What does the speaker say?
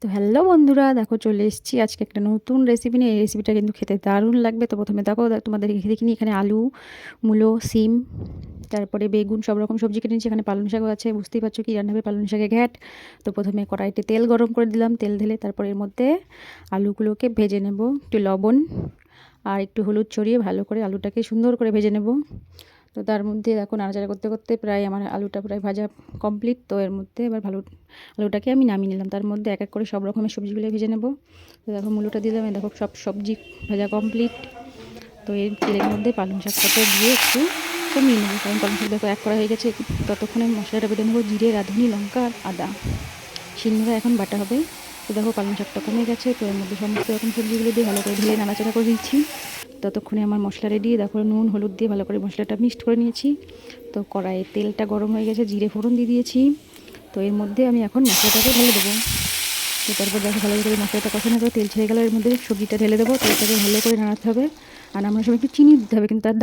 তো হ্যালো বন্ধুরা, দেখো চলে এসেছি আজকে একটা নতুন রেসিপি নিয়ে। এই রেসিপিটা কিন্তু খেতে দারুণ লাগবে। তো প্রথমে দেখো তোমাদের দেখিনি এখানে আলু, মূলো, সিম, তারপরে বেগুন, সব রকম সবজি কেটে নিচ্ছি। এখানে পালং শাকও আছে, বুঝতেই পারছো কি রান্না হবে, পালং শাকের ঘ্যাট। তো প্রথমে কড়াইতে তেল গরম করে দিলাম, তেল ঢেলে তারপরে এর মধ্যে আলুগুলোকে ভেজে নেব। একটু লবণ আর একটু হলুদ ছড়িয়ে ভালো করে আলুটাকে সুন্দর করে ভেজে নেব। তো তার মধ্যে দেখো নাড়াচাড়া করতে করতে প্রায় আমার আলুটা প্রায় ভাজা কমপ্লিট। তো এর মধ্যে এবার আলুটাকে আমি নামিয়ে নিলাম। তার মধ্যে এক এক করে সব রকমের সবজিগুলো ভেজে নেব। তো দেখো মূলোটা দিলাম, দেখো সব সবজি ভাজা কমপ্লিট। তো এই তেলের মধ্যে পালং শাকটাকে দিয়ে একটু কমিয়ে নেবো, কারণ পালং শাক দেখো এক করা হয়ে গেছে। ততক্ষণে মশলাটা বেটে নেবো, জিরে, রাঁধুনি, লঙ্কা আর আদা, শিলনোড়া এখন বাটা হবে। তো দেখো পালং শাকটা কমে গেছে। তো এর মধ্যে সমস্ত রকম সবজিগুলো দিয়ে ভালো করে ঢেলে নাড়াচাড়া করে দিচ্ছি। ততক্ষণে আমার মশলা রেডি। দেখো নুন হলুদ দিয়ে ভালো করে মশলাটা মিক্সড করে নিয়েছি। তো কড়াইয়ে তেলটা গরম হয়ে গেছে, জিরে ফোড়ন দিয়ে দিয়েছি। তো এর মধ্যে আমি এখন মশলাটাকে ঢেলে দেবো। তো তারপর দেখো ভালো করে মশলাটা কষানো করে তেল ছেড়ে গেলে এর মধ্যে সবজিটা ঢেলে দেবো। তো এটাকে ভালো করে নাড়াতে হবে। আর নামানোর সময় একটু চিনি দিতে হবে, কিন্তু তার